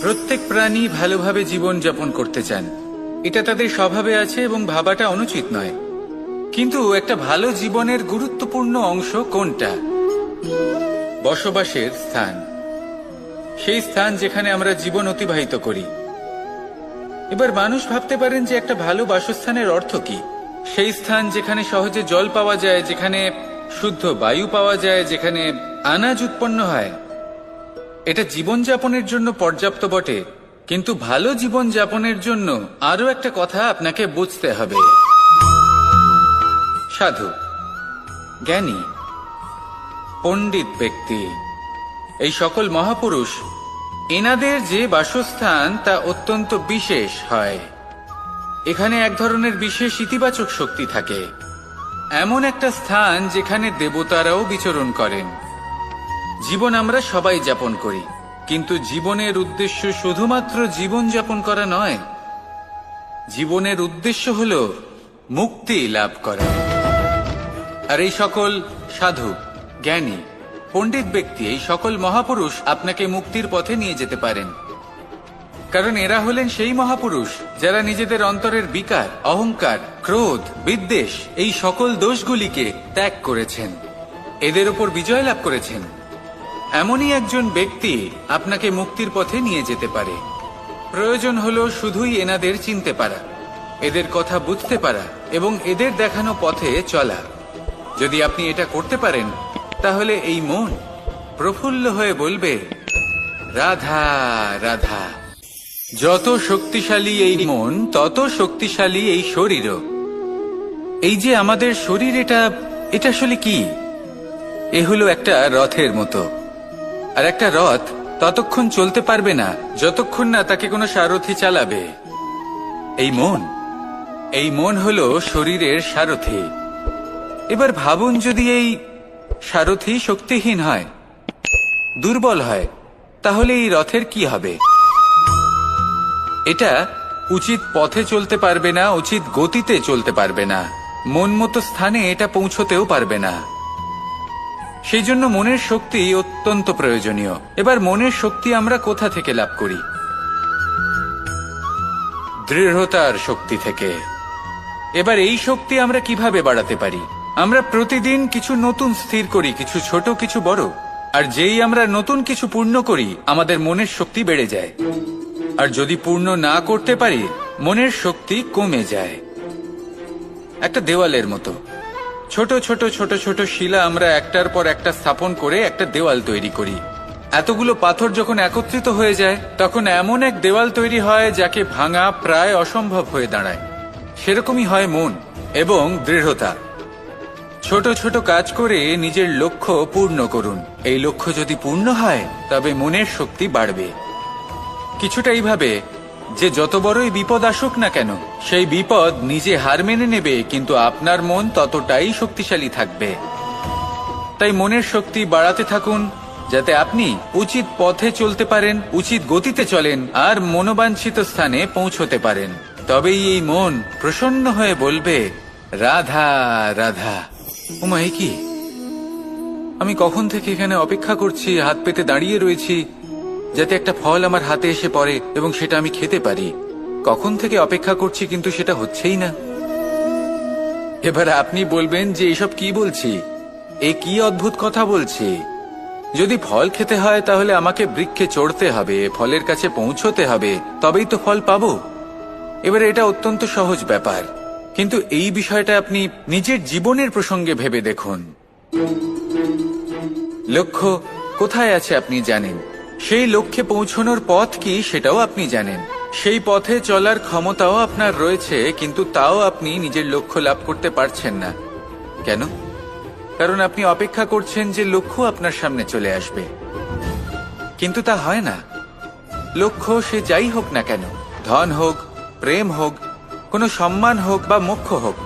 প্রত্যেক প্রাণী ভালোভাবে জীবন যাপন করতে চান, এটা তাদের স্বভাবে আছে এবং ভাবাটা অনুচিত নয়। কিন্তু একটা ভালো জীবনের গুরুত্বপূর্ণ অংশ কোনটা? বসবাসের স্থান, সেই স্থান যেখানে আমরা জীবন অতিবাহিত করি। এবার মানুষ ভাবতে পারেন যে একটা ভালো বাসস্থানের অর্থ কি? সেই স্থান যেখানে সহজে জল পাওয়া যায়, যেখানে শুদ্ধ বায়ু পাওয়া যায়, যেখানে আনাজ উৎপন্ন হয়। এটা জীবনযাপনের জন্য পর্যাপ্ত বটে, কিন্তু ভালো জীবন যাপনের জন্য আরো একটা কথা আপনাকে বুঝতে হবে। সাধু, জ্ঞানী, পণ্ডিত ব্যক্তি, এই সকল মহাপুরুষ, এনাদের যে বাসস্থান তা অত্যন্ত বিশেষ হয়। এখানে এক ধরনের বিশেষ ইতিবাচক শক্তি থাকে, এমন একটা স্থান যেখানে দেবতারাও বিচরণ করেন। জীবন আমরা সবাই যাপন করি, কিন্তু জীবনের উদ্দেশ্য শুধুমাত্র জীবন যাপন করা নয়। জীবনের উদ্দেশ্য হল মুক্তি লাভ করা। আর এই সকল সাধু, জ্ঞানী, পণ্ডিত ব্যক্তি, এই সকল মহাপুরুষ আপনাকে মুক্তির পথে নিয়ে যেতে পারেন। কারণ এরা হলেন সেই মহাপুরুষ যারা নিজেদের অন্তরের বিকার, অহংকার, ক্রোধ, বিদ্বেষ, এই সকল দোষগুলিকে ত্যাগ করেছেন, এদের উপর বিজয় লাভ করেছেন। এমনই একজন ব্যক্তি আপনাকে মুক্তির পথে নিয়ে যেতে পারে। প্রয়োজন হলো শুধুই এনাদের চিনতে পারা, এদের কথা বুঝতে পারা এবং এদের দেখানো পথে চলা। যদি আপনি এটা করতে পারেন, তাহলে এই মন প্রফুল্ল হয়ে বলবে, রাধা রাধা। যত শক্তিশালী এই মন, তত শক্তিশালী এই শরীরও। এই যে আমাদের শরীর, এটা আসলে কি? এ হলো একটা রথের মতো। আর একটা রথ ততক্ষণ চলতে পারবে না যতক্ষণ না তাকে কোনো সারথি চালাবে। এই মন হলো শরীরের সারথি। এবার ভাবুন, যদি এই সারথি শক্তিহীন হয়, দুর্বল হয়, তাহলে এই রথের কি হবে? এটা উচিত পথে চলতে পারবে না, উচিত গতিতে চলতে পারবে না, মন মতো স্থানে এটা পৌঁছতেও পারবে না। সেই জন্য মনের শক্তি অত্যন্ত প্রয়োজনীয়। এবার মনের শক্তি আমরা কোথা থেকে লাভ করি? দৃঢ়তার শক্তি থেকে। এবার এই শক্তি আমরা কিভাবে বাড়াতে পারি? আমরা প্রতিদিন কিছু নতুন স্থির করি, কিছু ছোট, কিছু বড়। আর যেই আমরা নতুন কিছু পূর্ণ করি, আমাদের মনের শক্তি বেড়ে যায়। আর যদি পূর্ণ না করতে পারি, মনের শক্তি কমে যায়। একটা দেওয়ালের মতো ছোট ছোট ছোট ছোট শিলা আমরা একটার পর একটা স্থাপন করে একটা দেওয়াল তৈরি করি। এতগুলো পাথর যখন একত্রিত হয়ে যায়, তখন এমন এক দেওয়াল তৈরি হয় যাকে ভাঙা প্রায় অসম্ভব হয়ে দাঁড়ায়। সেরকমই হয় মন এবং দৃঢ়তা। ছোট ছোট কাজ করে নিজের লক্ষ্য পূর্ণ করুন। এই লক্ষ্য যদি পূর্ণ হয়, তবে মনের শক্তি বাড়বে। কিছুটা এইভাবে যে যত বড়ই বিপদ আসুক না কেন, সেই বিপদ নিজে হার মেনে নেবে, কিন্তু আপনার মন ততটাই শক্তিশালী থাকবে। তাই মনের শক্তি বাড়াতে থাকুন, যাতে আপনি উচিত পথে চলতে পারেন, উচিত গতিতে চলেন আর মনোবাঞ্ছিত স্থানে পৌঁছতে পারেন। তবেই এই মন প্রসন্ন হয়ে বলবে, রাধা রাধা। ওমা, এ কি? আমি কখন থেকে এখানে অপেক্ষা করছি, হাত পেতে দাঁড়িয়ে রয়েছি যাতে একটা ফল আমার হাতে এসে পড়ে এবং সেটা আমি খেতে পারি। কখন থেকে অপেক্ষা করছি, কিন্তু সেটা হচ্ছেই না। এবার আপনি বলবেন যে এসব কি বলছি, এ কি অদ্ভুত কথা বলছি। যদি ফল খেতে হয়, তাহলে আমাকে বৃক্ষে চড়তে হবে, ফলের কাছে পৌঁছতে হবে, তবেই তো ফল পাবো। এবারে এটা অত্যন্ত সহজ ব্যাপার, কিন্তু এই বিষয়টা আপনি নিজের জীবনের প্রসঙ্গে ভেবে দেখুন। লক্ষ্য কোথায় আছে আপনি জানেন, সেই লক্ষ্যে পৌঁছানোর পথ কি সেটাও আপনি জানেন, সেই পথে চলার ক্ষমতাও আপনার রয়েছে, কিন্তু তাও আপনি নিজের লক্ষ্য লাভ করতে পারছেন না। কেন? কারণ আপনি অপেক্ষা করছেন যে লক্ষ্য আপনার সামনে চলে আসবে, কিন্তু তা হয় না। লক্ষ্য সে যাই হোক না কেন, ধন হোক, প্রেম হোক, কোনো সম্মান হোক বা মোক্ষ হোক,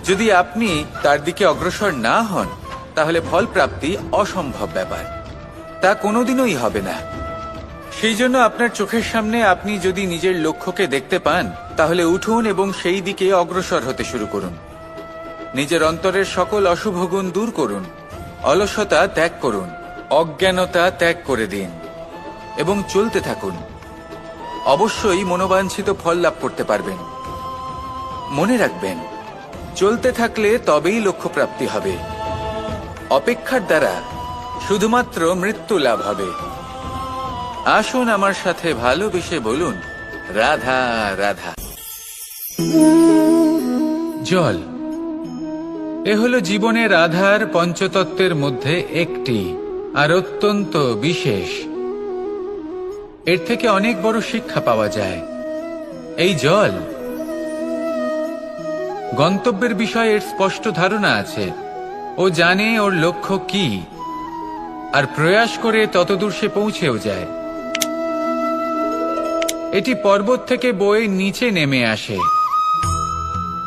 যদি আপনি তার দিকে অগ্রসর না হন, তাহলে ফল প্রাপ্তি অসম্ভব ব্যাপার, তা কোনোদিনই হবে না। সেই জন্য আপনার চোখের সামনে আপনি যদি নিজের লক্ষ্যকে দেখতে পান, তাহলে উঠুন এবং সেই দিকে অগ্রসর হতে শুরু করুন। নিজের অন্তরের সকল অশুভ গুণ দূর করুন, অলসতা ত্যাগ করুন, অজ্ঞানতা ত্যাগ করে দিন। এবং চলতে থাকুন। অবশ্যই মনোবাঞ্ছিত ফল লাভ করতে পারবেন। মনে রাখবেন, চলতে থাকলে তবেই লক্ষ্য প্রাপ্তি হবে। অপেক্ষার দ্বারা শুধুমাত্র মৃত্যু লাভ হবে। আসুন আমার সাথে ভালোবেসে বলুন, রাধা রাধা। জল এ হলো জীবনের আধার পঞ্চতত্ত্বের মধ্যে একটি, আর অত্যন্ত বিশেষ। এর থেকে অনেক বড় শিক্ষা পাওয়া যায়। এই জল গন্তব্যের বিষয়ে এর স্পষ্ট ধারণা আছে। ও জানে ওর লক্ষ্য কি, আর প্রয়াস করে ততদূর সে পৌঁছেও যায়। এটি পর্বত থেকে বয়ে নিচে নেমে আসে,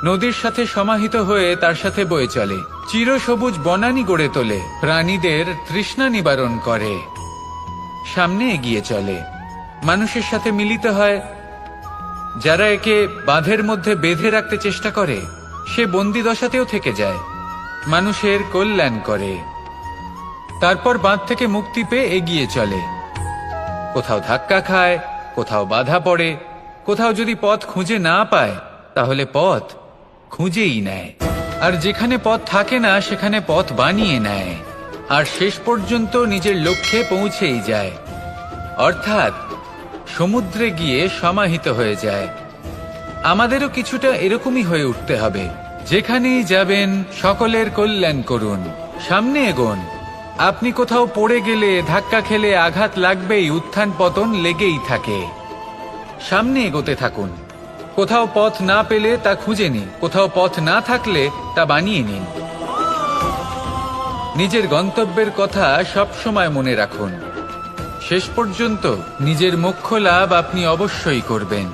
নদীর সাথে সমাহিত হয়ে তার সাথে বয়ে চলে, চিরসবুজ বনানী গড়ে তোলে, প্রাণীদের তৃষ্ণা নিবারণ করে, সামনে এগিয়ে চলে, মানুষের সাথে মিলিত হয়। যারা একে বাঁধের মধ্যে বেঁধে রাখতে চেষ্টা করে, সে বন্দি দশাতেও থেকে যায়, মানুষের কল্যাণ করে। তারপর বাঁধ থেকে মুক্তি পেয়ে এগিয়ে চলে। কোথাও ধাক্কা খায়, কোথাও বাধা পড়ে, কোথাও যদি পথ খুঁজে না পায় তাহলে পথ খুঁজেই নেয়, আর যেখানে পথ থাকে না সেখানে পথ বানিয়ে নেয়, আর শেষ পর্যন্ত নিজের লক্ষ্যে পৌঁছেই যায়, অর্থাৎ সমুদ্রে গিয়ে সমাহিত হয়ে যায়। আমাদেরও কিছুটা এরকমই হয়ে উঠতে হবে। যেখানেই যাবেন সকলের কল্যাণ করুন, সামনে এগোন। আপনি কোথাও পড়ে গেলে, ধাক্কা খেলে আঘাত লাগবেই, উত্থান পতন লেগেই থাকে। সামনে এগোতে থাকুন। কোথাও পথ না পেলে তা খুঁজে নিন, কোথাও পথ না থাকলে তা বানিয়ে নিন। নিজের গন্তব্যের কথা সব সময় মনে রাখুন। শেষ পর্যন্ত নিজের মোক্ষ লাভ আপনি অবশ্যই করবেন।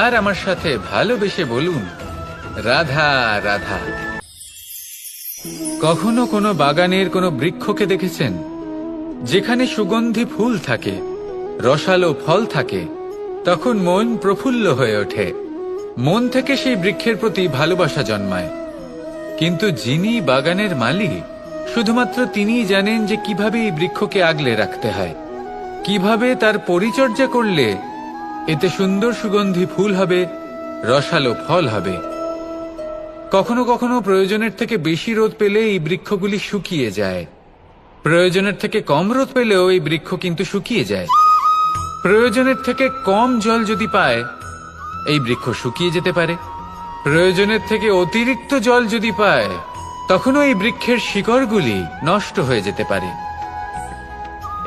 আর আমার সাথে ভালোবেসে বলুন, রাধা রাধা। কখনো কোনো বাগানের কোনো বৃক্ষকে দেখেছেন? যেখানে সুগন্ধি ফুল থাকে, রসালো ফল থাকে, তখন মন প্রফুল্ল হয়ে ওঠে। মন থেকে সেই বৃক্ষের প্রতি ভালোবাসা জন্মায়। কিন্তু যিনি বাগানের মালিক, শুধুমাত্র তিনিই জানেন যে কিভাবে এই বৃক্ষকে আগলে রাখতে হয়, কিভাবে তার পরিচর্যা করলে এতে সুন্দর সুগন্ধি ফুল হবে, রসালো ফল হবে। কখনো কখনো প্রয়োজনের থেকে বেশি রোদ পেলে এই বৃক্ষগুলি শুকিয়ে যায়, প্রয়োজনের থেকে কম রোদ পেলেও এই বৃক্ষ কিন্তু শুকিয়ে যায়। প্রয়োজনের থেকে কম জল যদি পায়, এই বৃক্ষ শুকিয়ে যেতে পারে। প্রয়োজনের থেকে অতিরিক্ত জল যদি পায়, তখনও এই বৃক্ষের শিকড়গুলি নষ্ট হয়ে যেতে পারে।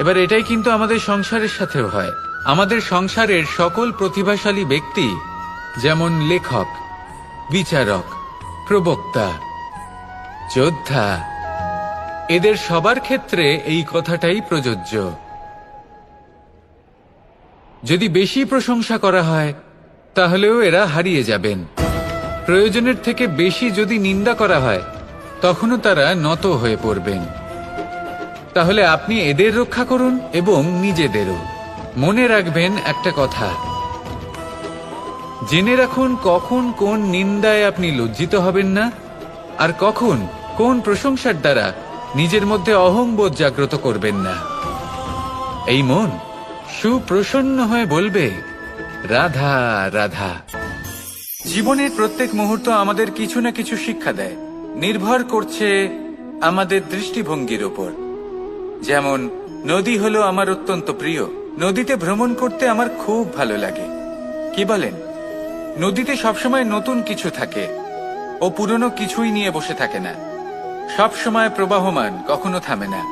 এবার এটাই কিন্তু আমাদের সংসারের সাথেও হয়। আমাদের সংসারের সকল প্রতিভাশালী ব্যক্তি, যেমন লেখক, বিচারক, প্রবক্তা, যোদ্ধা, এদের সবার ক্ষেত্রে এই কথাটাই প্রযোজ্য। যদি বেশি প্রশংসা করা হয় তাহলেও এরা হারিয়ে যাবেন। প্রয়োজনের থেকে বেশি যদি নিন্দা করা হয়, তখনও তারা নত হয়ে পড়বেন। তাহলে আপনি এদের রক্ষা করুন এবং নিজেদেরও। মনে রাখবেন একটা কথা, জেনে রাখুন কখন কোন নিন্দায় আপনি লজ্জিত হবেন না, আর কখন কোন প্রশংসার দ্বারা নিজের মধ্যে অহংবোধ জাগ্রত করবেন না। এই মন সুপ্রসন্ন হয়ে বলবে, রাধা রাধা। জীবনের প্রত্যেক মুহূর্ত আমাদের কিছু না কিছু শিক্ষা দেয়, নির্ভর করছে আমাদের দৃষ্টিভঙ্গির উপর। যেমন নদী হলো আমার অত্যন্ত প্রিয়। নদীতে ভ্রমণ করতে আমার খুব ভালো লাগে। কি বলেন? নদীতে সবসময় নতুন কিছু থাকে, ও পুরনো কিছুই নিয়ে বসে থাকে না। সব সময় প্রবাহমান, কখনো থামে না।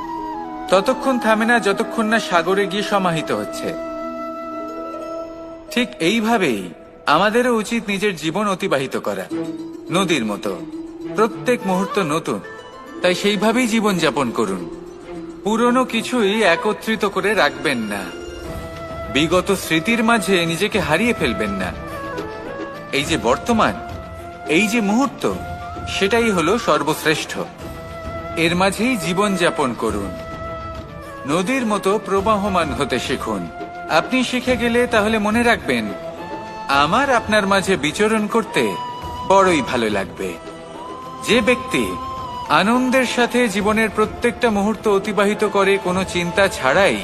ততক্ষণ থামে না যতক্ষণ না সাগরে গিয়ে সমাহিত হচ্ছে। ঠিক এইভাবেই আমাদেরও উচিত নিজের জীবন অতিবাহিত করা, নদীর মতো। প্রত্যেক মুহূর্ত নতুন, তাই সেইভাবেই জীবন যাপন করুন। পুরনো কিছুই একত্রিত করে রাখবেন না, বিগত স্মৃতির মাঝে নিজেকে হারিয়ে ফেলবেন না। এই যে বর্তমান, এই যে মুহূর্ত, সেটাই হলো সর্বশ্রেষ্ঠ। এর মাঝেই জীবন যাপন করুন। নদীর মতো প্রবাহমান হতে শিখুন। আপনি শিখে গেলে তাহলে মনে রাখবেন, আমার আপনার মাঝে বিচরণ করতে বড়ই ভালো লাগবে। যে ব্যক্তি আনন্দের সাথে জীবনের প্রত্যেকটা মুহূর্ত অতিবাহিত করে কোনো চিন্তা ছাড়াই,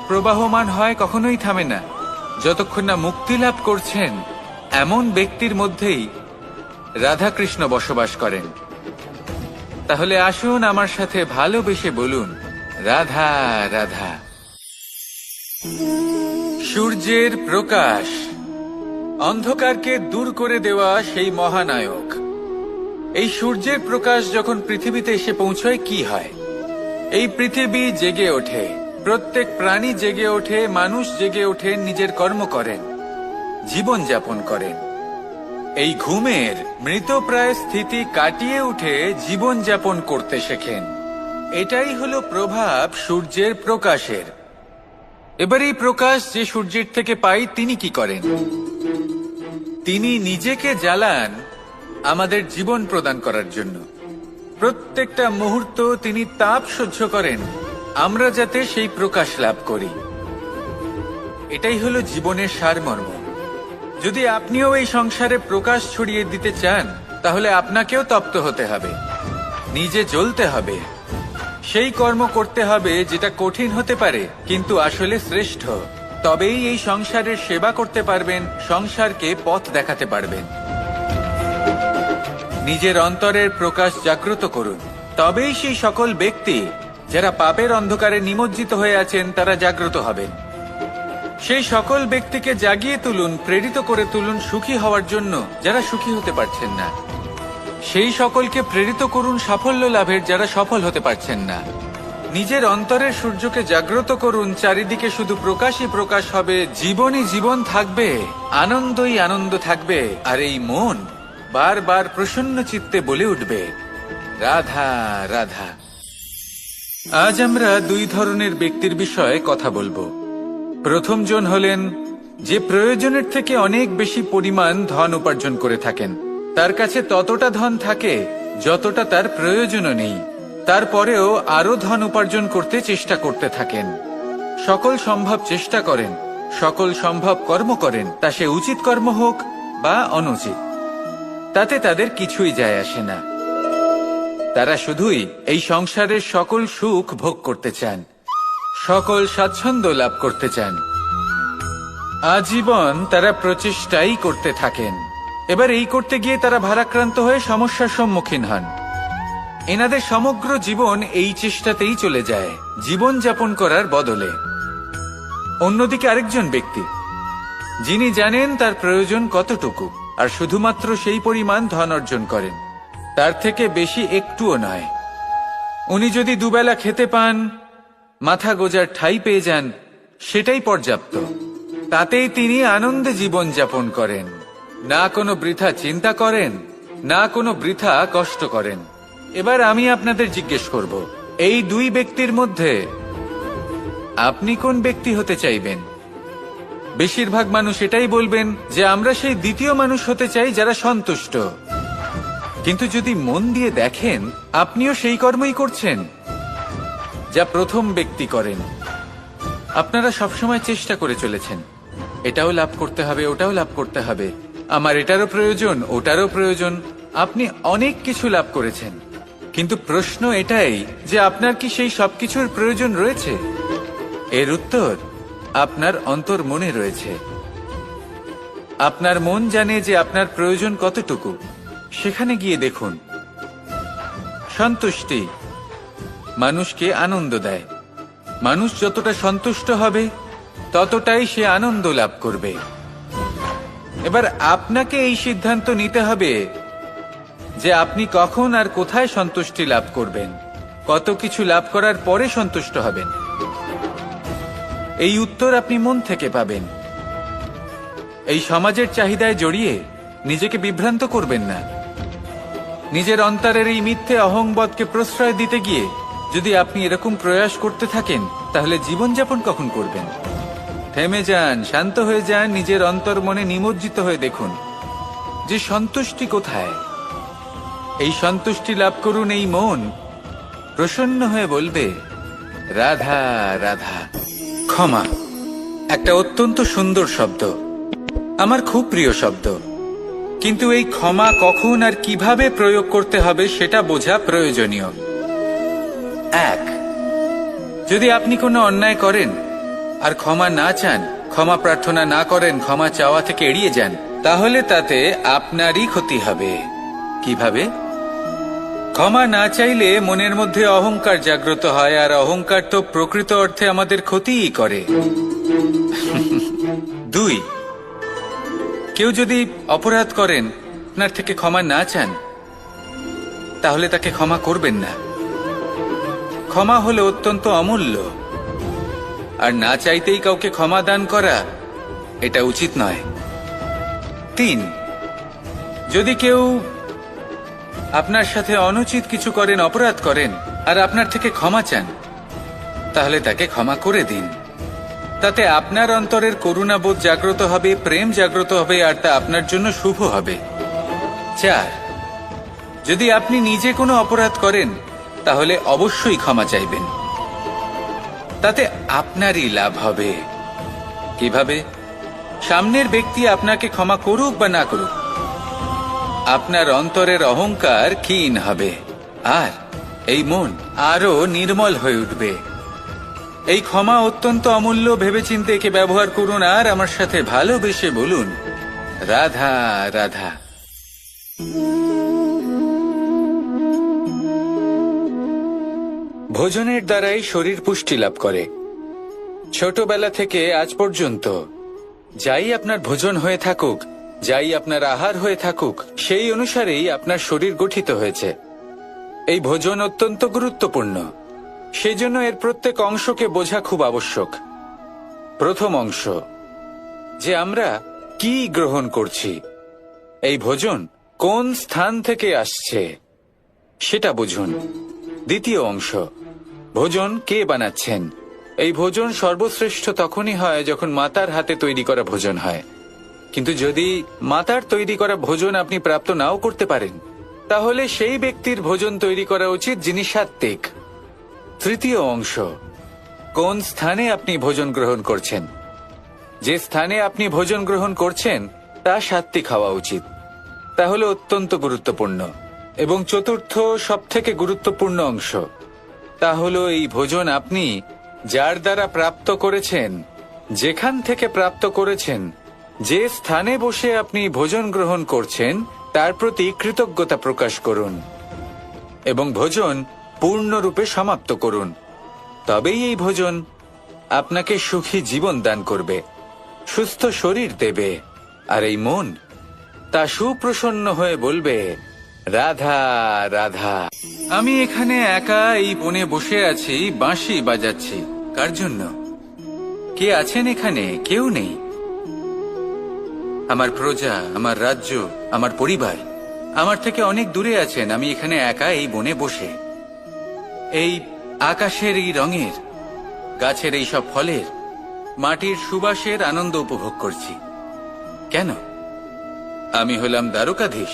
প্রবাহমান হয়, কখনোই থামে না। যতক্ষণ না মুক্তি লাভ করছেন এমন ব্যক্তির মধ্যেই রাধাকৃষ্ণ বসবাস করেন। তাহলে আসুন আমার সাথে ভালোবেসে বলুন, রাধা রাধা। সূর্যের প্রকাশ, অন্ধকারকে দূর করে দেওয়া সেই মহানায়ক। এই সূর্যের প্রকাশ যখন পৃথিবীতে এসে পৌঁছয় কি হয়? এই পৃথিবী জেগে ওঠে, প্রত্যেক প্রাণী জেগে ওঠে, মানুষ জেগে ওঠে, নিজের কর্ম করেন, জীবন যাপন করেন। এই ঘুমের মৃতপ্রায় স্থিতি কাটিয়ে উঠে জীবন যাপন করতে শেখেন। এটাই হলো প্রভাব সূর্যের প্রকাশের। এবার এই প্রকাশ যে সূর্যের থেকে পাই, তিনি কি করেন? তিনি নিজেকে জ্বালান আমাদের জীবন প্রদান করার জন্য। প্রত্যেকটা মুহূর্ত তিনি তাপ সহ্য করেন আমরা যাতে সেই প্রকাশ লাভ করি। এটাই হলো জীবনের সারমর্ম। যদি আপনিও এই সংসারে প্রকাশ ছড়িয়ে দিতে চান, তাহলে আপনাকেও তপ্ত হতে হবে, নিজে জ্বলতে হবে, সেই কর্ম করতে হবে যেটা কঠিন হতে পারে কিন্তু আসলে শ্রেষ্ঠ। তবেই এই সংসারের সেবা করতে পারবেন, সংসারকে পথ দেখাতে পারবেন। নিজের অন্তরের প্রকাশ জাগ্রত করুন, তবেই সেই সকল ব্যক্তি যারা পাপের অন্ধকারে নিমজ্জিত হয়ে আছেন তারা জাগ্রত হবেন। সেই সকল ব্যক্তিকে জাগিয়ে তুলুন, প্রেরিত করে তুলুন সুখী হওয়ার জন্য যারা সুখী হতে পারছেন না। সেই সকলকে প্রেরিত করুন সাফল্য লাভের যারা সফল হতে পারছেন না। নিজের অন্তরের সূর্যকে জাগ্রত করুন, চারিদিকে শুধু প্রকাশই প্রকাশ হবে, জীবনই জীবন থাকবে, আনন্দই আনন্দ থাকবে। আর এই মন বারবার প্রসন্ন চিত্তে বলে উঠবে, রাধা রাধা। আজ আমরা দুই ধরনের ব্যক্তির বিষয়ে কথা বলবো। প্রথম জন হলেন যে প্রয়োজনের থেকে অনেক বেশি পরিমাণ ধন উপার্জন করে থাকেন। তার কাছে ততটা ধন থাকে যতটা তার প্রয়োজনও নেই, তারপরেও আরো ধন উপার্জন করতে চেষ্টা করতে থাকেন। সকল সম্ভব চেষ্টা করেন, সকল সম্ভব কর্ম করেন, তা সে উচিত কর্ম হোক বা অনুচিত, তাতে তাদের কিছুই যায় আসে না। তারা শুধুই এই সংসারের সকল সুখ ভোগ করতে চান, সকল স্বাচ্ছন্দ্য লাভ করতে চান। আজীবন তারা প্রচেষ্টাই করতে থাকেন। এবার এই করতে গিয়ে তারা ভারাক্রান্ত হয়ে সমস্যার সম্মুখীন হন। এনাদের সমগ্র জীবন এই চেষ্টাতেই চলে যায়, জীবন যাপন করার বদলে। অন্যদিকে আরেকজন ব্যক্তি যিনি জানেন তার প্রয়োজন কতটুকু, আর শুধুমাত্র সেই পরিমাণ ধন অর্জন করেন, তার থেকে বেশি একটুও নয়। উনি যদি দুবেলা খেতে পান, মাথা গোজার ঠাঁই পেয়ে যান, সেটাই পর্যাপ্ত। তাতেই তিনি আনন্দে জীবন যাপন করেন, না কোনো বৃথা চিন্তা করেন, না কোনো বৃথা কষ্ট করেন। এবার আমি আপনাদের জিজ্ঞেস করব, এই দুই ব্যক্তির মধ্যে আপনি কোন ব্যক্তি হতে চাইবেন? বেশিরভাগ মানুষ এটাই বলবেন যে আমরা সেই দ্বিতীয় মানুষ হতে চাই যারা সন্তুষ্ট। কিন্তু যদি মন দিয়ে দেখেন, আপনিও সেই কর্মই করছেন যা প্রথম ব্যক্তি করেন। আপনারা সবসময় চেষ্টা করে চলেছেন, এটাও লাভ করতে হবে, ওটাও লাভ করতে হবে, আমার এটারও প্রয়োজন, ওটারও প্রয়োজন। আপনি অনেক কিছু লাভ করেছেন, কিন্তু প্রশ্ন এটাই যে আপনার কি সেই সবকিছুর প্রয়োজন রয়েছে? এর উত্তর আপনার অন্তর মনে রয়েছে। আপনার মন জানে যে আপনার প্রয়োজন কতটুকু। সেখানে গিয়ে দেখুন। সন্তুষ্টি মানুষকে আনন্দ দেয়। মানুষ যতটা সন্তুষ্ট হবে ততটাই সে আনন্দ লাভ করবে। এবার আপনাকে এই সিদ্ধান্ত নিতে হবে যে আপনি কখন আর কোথায় সন্তুষ্টি লাভ করবেন, কত কিছু লাভ করার পরে সন্তুষ্ট হবেন। এই উত্তর আপনি মন থেকে পাবেন। এই সমাজের চাহিদায় জড়িয়ে নিজেকে বিভ্রান্ত করবেন না। নিজের অন্তরের এই মিথ্যে অহংবোধকে প্রশ্রয় দিতে গিয়ে যদি আপনি এরকম প্রয়াস করতে থাকেন, তাহলে জীবনযাপন কখন করবেন? থেমে যান, শান্ত হয়ে যান, নিজের অন্তর মনে নিমজ্জিত হয়ে দেখুন যে সন্তুষ্টি কোথায়। এই সন্তুষ্টি লাভ করুন। এই মন প্রসন্ন হয়ে বলবে, রাধা রাধা। ক্ষমা একটা অত্যন্ত সুন্দর শব্দ, আমার খুব প্রিয় শব্দ, কিন্তু এই ক্ষমা কখন আর কিভাবে প্রয়োগ করতে হবে সেটা বোঝা প্রয়োজনীয়। এক, যদি আপনি কোনো অন্যায় করেন, আর ক্ষমা না চান, ক্ষমা প্রার্থনা না করেন, ক্ষমা চাওয়া থেকে এড়িয়ে যান, তাহলে তাতে আপনারই ক্ষতি হবে। কিভাবে? ক্ষমা না চাইলে মনের মধ্যে অহংকার জাগ্রত হয়, আর অহংকার তো প্রকৃত অর্থে আমাদের ক্ষতিই করে। 2, কেউ যদি অপরাধ করেন, আপনার থেকে ক্ষমা না চান, তাহলে তাকে ক্ষমা করবেন না। ক্ষমা হলো অত্যন্ত অমূল্য, আর না চাইতেই কাউকে ক্ষমা দান করা এটা উচিত নয়। 3, যদি কেউ আপনার সাথে অনুচিত কিছু করেন, অপরাধ করেন, আর আপনার থেকে ক্ষমা চান, তাহলে তাকে ক্ষমা করে দিন। তাতে আপনার অন্তরের করুণাবোধ জাগ্রত হবে, প্রেম জাগ্রত হবে, আর তা আপনার জন্য শুভ হবে। 4, যদি আপনি নিজে কোনো অপরাধ করেন, তাহলে অবশ্যই ক্ষমা চাইবেন। তাতে আপনারই লাভ হবে। কিভাবে? সামনের ব্যক্তি আপনাকে ক্ষমা করুক বা না করুক, আপনার অন্তরের অহংকার ক্ষীণ হবে, আর এই মন আরো নির্মল হয়ে উঠবে। এই ক্ষমা অত্যন্ত অমূল্য, ভেবেচিন্তে একে ব্যবহার করুন, আর আমার সাথে ভালোবেসে বলুন, রাধা রাধা। ভোজনের দ্বারাই শরীর পুষ্টি লাভ করে। ছোটবেলা থেকে আজ পর্যন্ত যাই আপনার ভোজন হয়ে থাকুক, যাই আপনার আহার হয়ে থাকুক, সেই অনুসারেই আপনার শরীর গঠিত হয়েছে। এই ভোজন অত্যন্ত গুরুত্বপূর্ণ, সেজন্য এর প্রত্যেক অংশকে বোঝা খুব আবশ্যক। প্রথম অংশ, যে আমরা কি গ্রহণ করছি, এই ভোজন কোন স্থান থেকে আসছে সেটা বুঝুন। দ্বিতীয় অংশ, ভোজন কে বানাচ্ছেন। এই ভোজন সর্বশ্রেষ্ঠ তখনই হয় যখন মাতার হাতে তৈরি করা ভোজন হয়। কিন্তু যদি মাতার তৈরি করা ভোজন আপনি প্রাপ্ত নাও করতে পারেন, তাহলে সেই ব্যক্তির ভোজন তৈরি করা উচিত যিনি সাত্ত্বিক। তৃতীয় অংশ, কোন স্থানে আপনি ভোজন গ্রহণ করছেন। যে স্থানে আপনি ভোজন গ্রহণ করছেন তা সাত্ত্বিক হওয়া উচিত। তাহলে অত্যন্ত গুরুত্বপূর্ণ। এবং চতুর্থ সবথেকে গুরুত্বপূর্ণ অংশ, তা হলো এই ভোজন আপনি যার দ্বারা প্রাপ্ত করেছেন, যেখান থেকে প্রাপ্ত করেছেন, যে স্থানে বসে আপনি ভোজন গ্রহণ করছেন, তার প্রতি কৃতজ্ঞতা প্রকাশ করুন এবং ভোজন পূর্ণরূপে সমাপ্ত করুন। তবেই এই ভোজন আপনাকে সুখী জীবন দান করবে, সুস্থ শরীর দেবে, আর এই মন তা সুপ্রসন্ন হয়ে বলবে, রাধা রাধা। আমি এখানে একা এই বনে বসে আছি, বাঁশি বাজাচ্ছি। কার জন্য? কে আছেন এখানে? কেউ নেই। আমার প্রজা, আমার রাজ্য, আমার পরিবার আমার থেকে অনেক দূরে আছেন। আমি এখানে একা এই বনে বসে এই আকাশের এই রঙের, গাছের এই সব ফলের, মাটির সুবাসের আনন্দ উপভোগ করছি। কেন? আমি হলাম দ্বারকাধীশ।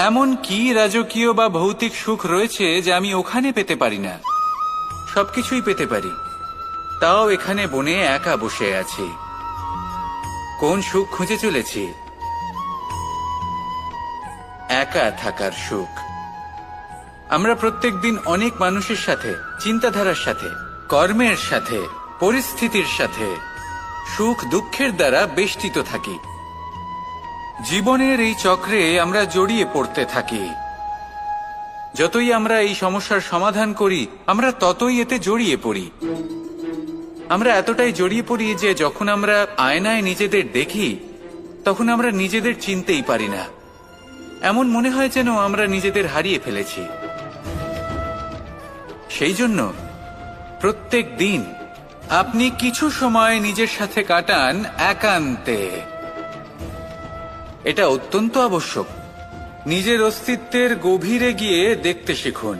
এমন কি রাজকীয় বা ভৌতিক সুখ রয়েছে যে আমি ওখানে পেতে পারি না? সবকিছুই পেতে পারি, তাও এখানে বনে একা বসে আছি। কোন সুখ খুঁজে চলেছি? একা থাকার সুখ। আমরা প্রত্যেকদিন অনেক মানুষের সাথে, চিন্তাধারার সাথে, কর্মের সাথে, পরিস্থিতির সাথে, সুখ দুঃখের দ্বারা বেষ্টিত থাকি। জীবনের এই চক্রে আমরা জড়িয়ে পড়তে থাকি। যতই আমরা এই সমস্যার সমাধান করি, আমরা ততই এতে জড়িয়ে পড়ি। আমরা এতটাই জড়িয়ে পড়ি যে যখন আমরা আয়নায় নিজেদের দেখি, তখন আমরা নিজেদের চিনতেই পারি না। এমন মনে হয় যেন আমরা নিজেদের হারিয়ে ফেলেছি। সেই জন্য প্রত্যেক দিন আপনি কিছু সময় নিজের সাথে কাটান একান্তে। এটা অত্যন্ত আবশ্যক। নিজের অস্তিত্বের গভীরে গিয়ে দেখতে শিখুন,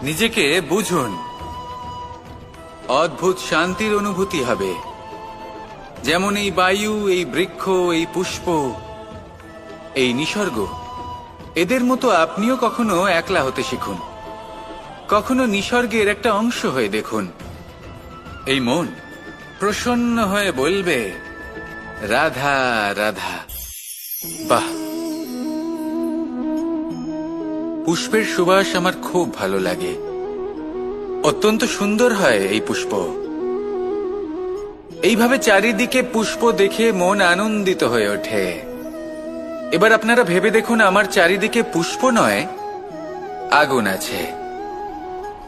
নিজেকে বুঝুন। অদ্ভুত শান্তির অনুভূতি হবে। যেমন এই বায়ু, এই বৃক্ষ, এই পুষ্প, এই নিসর্গ, এদের মতো আপনিও কখনো একলা হতে শিখুন। কখনো নিসর্গের একটা অংশ হয়ে দেখুন। এই মন প্রসন্ন হয়ে বলবে, রাধা রাধা। বাহ, পুষ্পের সুবাস আমার খুব ভালো লাগে। অত্যন্ত সুন্দর হয় এই পুষ্প। এইভাবে চারিদিকে পুষ্প দেখে মন আনন্দিত হয়ে ওঠে। এবার আপনারা ভেবে দেখুন, আমার চারিদিকে পুষ্প নয়, আগুন আছে।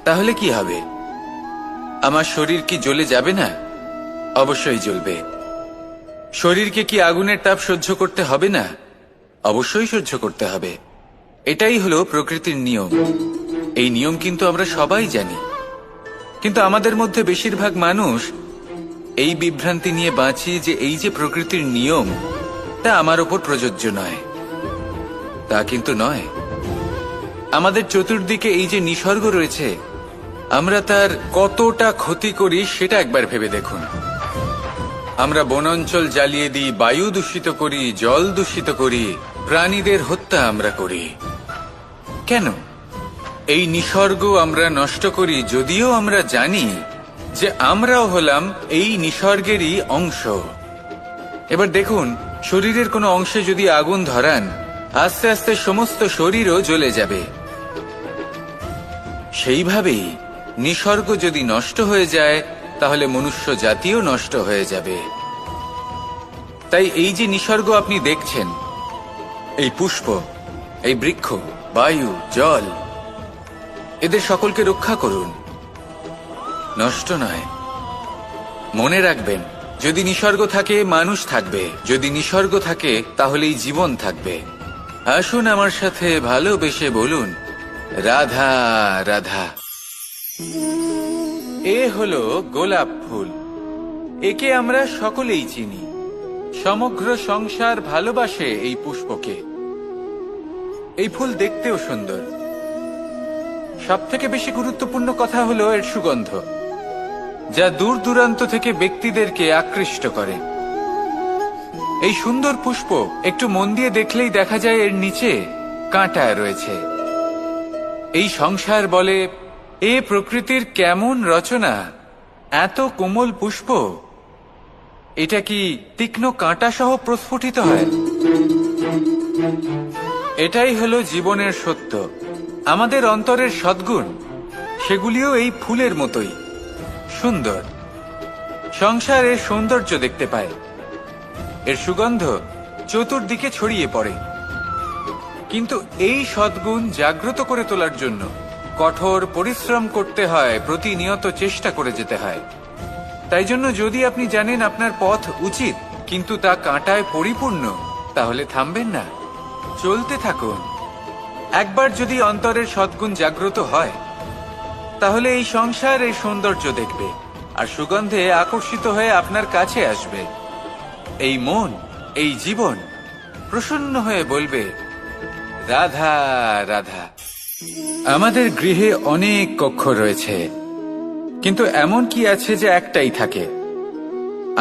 তাহলে কি হবে? আমার শরীর কি জ্বলে যাবে না? অবশ্যই জ্বলবে। শরীরকে কি আগুনের তাপ সহ্য করতে হবে না? অবশ্যই সহ্য করতে হবে। এটাই হলো প্রকৃতির নিয়ম। এই নিয়ম কিন্তু আমরা সবাই জানি, কিন্তু আমাদের মধ্যে বেশিরভাগ মানুষ এই বিভ্রান্তি নিয়ে বাঁচি যে এই যে প্রকৃতির নিয়ম, তা আমার ওপর প্রযোজ্য নয়। তা কিন্তু নয়। আমাদের চতুর্দিকে এই যে নিসর্গ রয়েছে, আমরা তার কতটা ক্ষতি করি সেটা একবার ভেবে দেখুন। আমরা বনাঞ্চল জ্বালিয়ে দিই, বায়ু দূষিত করি, জল দূষিত করি, প্রাণীদের হত্যা আমরা করি। কেন? এই নিসর্গ আমরা নষ্ট করি, যদিও আমরা জানি যে আমরাও হলাম এই নিসর্গেরই অংশ। এবার দেখুন, শরীরের কোনো অংশে যদি আগুন ধরান, আস্তে আস্তে সমস্ত শরীরও জ্বলে যাবে। সেইভাবেই নিসর্গ যদি নষ্ট হয়ে যায়, তাহলে মনুষ্য জাতিও নষ্ট হয়ে যাবে। তাই এই যে নিসর্গ আপনি দেখছেন, এই পুষ্প, এই বৃক্ষ, বায়ু, জল, এদের সকলকে রক্ষা করুন, নষ্ট নয়। মনে রাখবেন, যদি নিসর্গ থাকে মানুষ থাকবে, যদি নিসর্গ থাকে তাহলেই জীবন থাকবে। আসুন আমার সাথে ভালোবেসে বলুন, রাধা রাধা। এ হলো গোলাপ ফুল। একে আমরা সকলেই চিনি। সমগ্র সংসার ভালোবাসে এই পুষ্পকে। এই ফুল দেখতেও সুন্দর। সবথেকে বেশি গুরুত্বপূর্ণ কথা হলো এর সুগন্ধ, যা দূর দূরান্ত থেকে ব্যক্তিদেরকে আকৃষ্ট করে। এই সুন্দর পুষ্প একটু মন দিয়ে দেখলেই দেখা যায় এর নিচে কাঁটা রয়েছে। এই সংসার বলে, এ প্রকৃতির কেমন রচনা, এত কোমল পুষ্প, এটা কি তীক্ষ্ণ কাঁটা সহ প্রস্ফুটিত হয়? এটাই হলো জীবনের সত্য। আমাদের অন্তরের সদ্গুণ, সেগুলিও এই ফুলের মতোই সুন্দর। সংসার এর সৌন্দর্য দেখতে পায়, এর সুগন্ধ চতুর্দিকে ছড়িয়ে পড়ে। কিন্তু এই সদ্গুণ জাগ্রত করে তোলার জন্য কঠোর পরিশ্রম করতে হয়, প্রতিনিয়ত চেষ্টা করে যেতে হয়। তাই জন্য যদি আপনি জানেন আপনার পথ উচিত, কিন্তু তা কাঁটায় পরিপূর্ণ, তাহলে থামবেন না, চলতে থাকুন। একবার যদি অন্তরের সদ্গুণ জাগ্রত হয়, তাহলে এই সংসার এই সৌন্দর্য দেখবে আর সুগন্ধে আকর্ষিত হয়ে আপনার কাছে আসবে। এই মন, এই জীবন প্রসন্ন হয়ে বলবে, রাধা রাধা। আমাদের গৃহে অনেক কক্ষ রয়েছে, কিন্তু এমন কি আছে যে একটাই থাকে?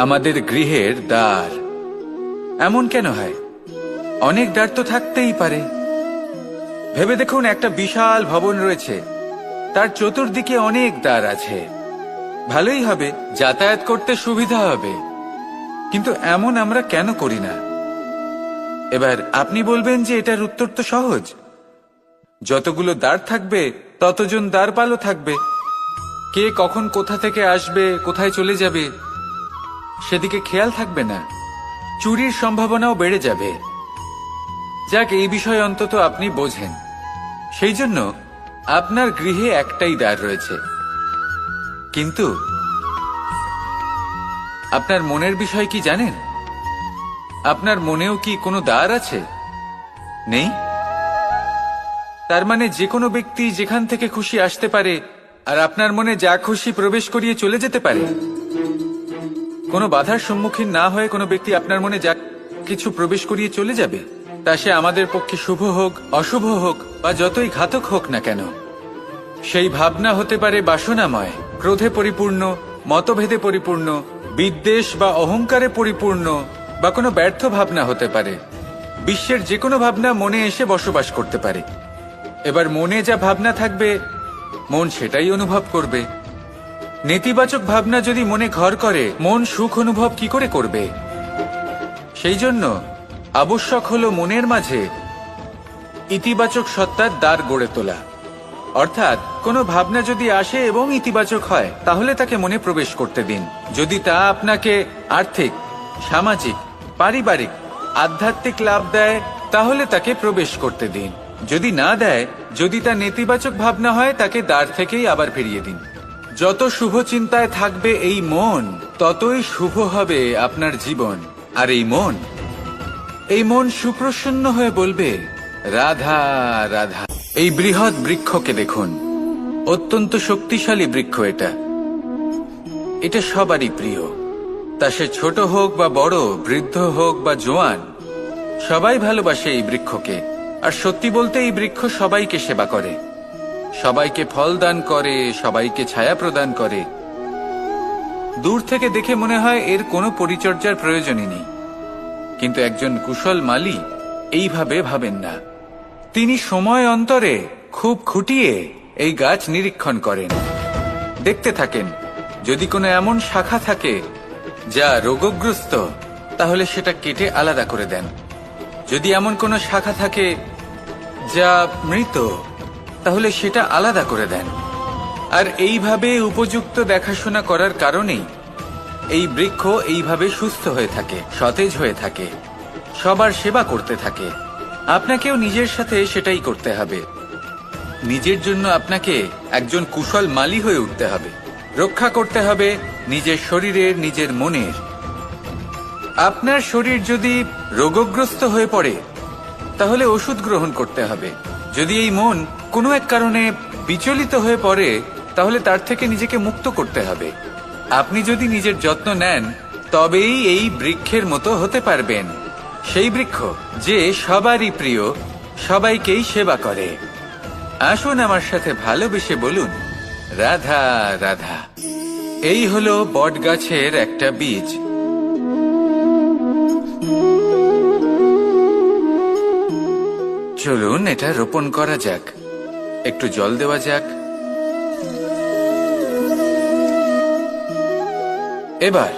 আমাদের গৃহের দ্বার। এমন কেন হয়? অনেক দ্বার তো থাকতেই পারে। ভেবে দেখুন, একটা বিশাল ভবন রয়েছে, তার চতুর্দিকে অনেক দ্বার আছে। ভালোই হবে, যাতায়াত করতে সুবিধা হবে, কিন্তু এমন আমরা কেন করি না? এবার আপনি বলবেন যে এটার উত্তর তো সহজ। যতগুলো দ্বার থাকবে, ততজন দ্বারপালও থাকবে। কে কখন কোথা থেকে আসবে, কোথায় চলে যাবে, সেদিকে খেয়াল থাকবে না। চুরির সম্ভাবনাও বেড়ে যাবে। যাক, এই বিষয়ে অন্তত আপনি বোঝেন। সেই জন্য আপনার গৃহে একটাই দ্বার রয়েছে। কিন্তু আপনার মনের বিষয় কি জানেন? আপনার মনেও কি কোনো দ্বার আছে? নেই? তার মানে যে কোনো ব্যক্তি যেখান থেকে খুশি আসতে পারে, আর আপনার মনে যা খুশি প্রবেশ করিয়ে চলে যেতে পারে। কোনো বাধার সম্মুখীন না হয়ে কোনো ব্যক্তি আপনার মনে যা কিছু প্রবেশ করিয়ে চলে যাবে, তা সে আমাদের পক্ষে শুভ হোক, অশুভ হোক, বা যতই ঘাতক হোক না কেন। সেই ভাবনা হতে পারে বাসনাময়, ক্রোধে পরিপূর্ণ, মতভেদে পরিপূর্ণ, বিদ্বেষ বা অহংকারে পরিপূর্ণ, বা কোনো ব্যর্থ ভাবনা হতে পারে। বিশ্বের যে কোনো ভাবনা মনে এসে বসবাস করতে পারে। এবার মনে যা ভাবনা থাকবে, মন সেটাই অনুভব করবে। নেতিবাচক ভাবনা যদি মনে ঘর করে, মন সুখ অনুভব কি করে করবে? সেই জন্য আবশ্যক হলো মনের মাঝে ইতিবাচক সত্তার দ্বার গড়ে তোলা। অর্থাৎ কোনো ভাবনা যদি আসে এবং ইতিবাচক হয় তাহলে তাকে মনে প্রবেশ করতে দিন। যদি তা আপনাকে আর্থিক, সামাজিক, পারিবারিক, আধ্যাত্মিক লাভ দেয় তাহলে তাকে প্রবেশ করতে দিন। যদি না দেয়, যদি তা নেতিবাচক ভাবনা হয়, তাকে দ্বার থেকেই আবার ফিরিয়ে দিন। যত শুভ চিন্তায় থাকবে এই মন, ততই শুভ হবে আপনার জীবন। আর এই মন সুপ্রসন্ন হয়ে বলবে, রাধা রাধা। এই বৃহৎ বৃক্ষকে দেখুন, অত্যন্ত শক্তিশালী বৃক্ষ। এটা সবারই প্রিয়। তা সে ছোট হোক বা বড়, বৃদ্ধ হোক বা জোয়ান, সবাই ভালোবাসে এই বৃক্ষকে। আর সত্যি বলতে এই বৃক্ষ সবাইকে সেবা করে, সবাইকে ফল দান করে, সবাইকে ছায়া প্রদান করে। দূর থেকে দেখে মনে হয় এর কোনো পরিচর্যার প্রয়োজনই নেই, কিন্তু একজন কুশল মালী এইভাবে ভাবেন না। তিনি সময় অন্তরে খুব খুঁটিয়ে এই গাছ নিরীক্ষণ করেন, দেখতে থাকেন। যদি কোনো এমন শাখা থাকে যা রোগগ্রস্ত, তাহলে সেটা কেটে আলাদা করে দেন। যদি এমন কোনো শাখা থাকে যা মৃত, তাহলে সেটা আলাদা করে দেন। আর এইভাবে উপযুক্ত দেখাশোনা করার কারণেই এই বৃক্ষ এইভাবে সুস্থ হয়ে থাকে, সতেজ হয়ে থাকে, সবার সেবা করতে থাকে। আপনাকেও নিজের সাথে সেটাই করতে হবে। নিজের জন্য আপনাকে একজন কুশল মালী হয়ে উঠতে হবে। রক্ষা করতে হবে নিজের শরীরের, নিজের মনের। আপনার শরীর যদি রোগগ্রস্ত হয়ে পড়ে, তাহলে ওষুধ গ্রহণ করতে হবে। যদি এই মন কোনো এক কারণে বিচলিত হয়ে পড়ে, তাহলে তার থেকে নিজেকে মুক্ত করতে হবে। আপনি যদি নিজের যত্ন নেন, তবেই এই বৃক্ষের মতো হতে পারবেন। সেই বৃক্ষ যে সবারই প্রিয়, সবাইকেই সেবা করে। আসুন আমার সাথে ভালোবেসে বলুন, রাধা রাধা। এই হলো বটগাছের একটা বীজ। চলুন এটা রোপণ করা যাক, একটু জল দেওয়া যাক। এবার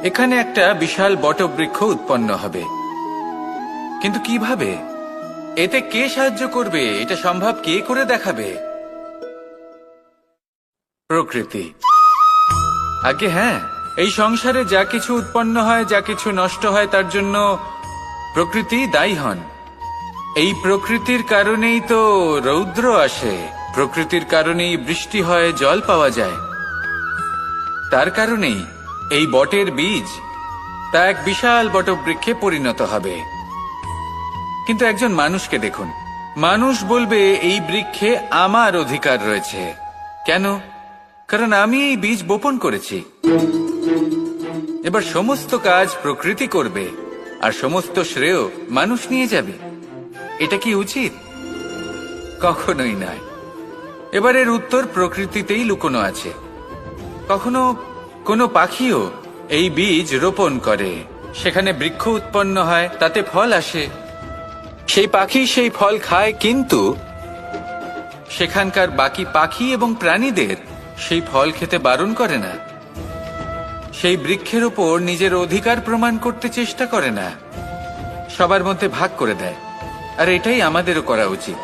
এখানে একটা বিশাল বটবৃক্ষ উৎপন্ন হবে। কিন্তু কিভাবে? এতে কে সাহায্য করবে? এটা সম্ভব কে করে দেখাবে? প্রকৃতি। আগে হ্যাঁ, এই সংসারে যা কিছু উৎপন্ন হয়, যা কিছু নষ্ট হয়, তার জন্য প্রকৃতি দায়ী হন। এই প্রকৃতির কারণেই তো রৌদ্র আসে, প্রকৃতির কারণেই বৃষ্টি হয়, জল পাওয়া যায়। তার কারণেই এই বটের বীজ তা এক বিশাল বটবৃক্ষে পরিণত হবে। কিন্তু একজন মানুষকে দেখুন, মানুষ বলবে এই বৃক্ষে আমার অধিকার রয়েছে। কেন? কারণ আমি এই বীজ বপন করেছি। এবার সমস্ত কাজ প্রকৃতি করবে আর সমস্ত শ্রেয় মানুষ নিয়ে যাবে। এটা কি উচিত? কখনোই নয়। এবার এর উত্তর প্রকৃতিতেই লুকোনো আছে। কখনো কোনো পাখিও এই বীজ রোপণ করে, সেখানে বৃক্ষ উৎপন্ন হয়, তাতে ফল আসে, সেই পাখি সেই ফল খায়, কিন্তু সেখানকার বাকি পাখি এবং প্রাণীদের সেই ফল খেতে বারণ করে না। সেই বৃক্ষের ওপর নিজের অধিকার প্রমাণ করতে চেষ্টা করে না, সবার মধ্যে ভাগ করে দেয়। আর এটাই আমাদেরও করা উচিত।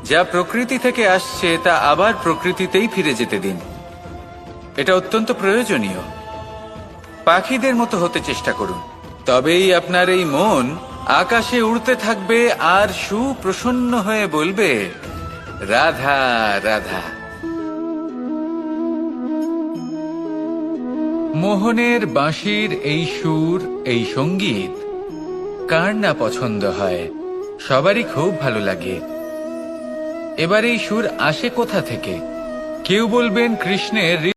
যা প্রকৃতি থেকে আসছে তা আবার প্রকৃতিতেই ফিরে যেতে দিন। এটা অত্যন্ত প্রয়োজনীয়। পাখিদের মতো হতে চেষ্টা করুন, তবেই আপনার এই মন আকাশে উড়তে থাকবে আর সুপ্রসন্ন হয়ে বলবে, রাধা রাধা। মোহনের বাঁশির এই সুর, এই সঙ্গীত কার না পছন্দ হয়? সবারই খুব ভালো লাগে। এবার এই সুর আসে কোথা থেকে? কেউ বলবেন কৃষ্ণের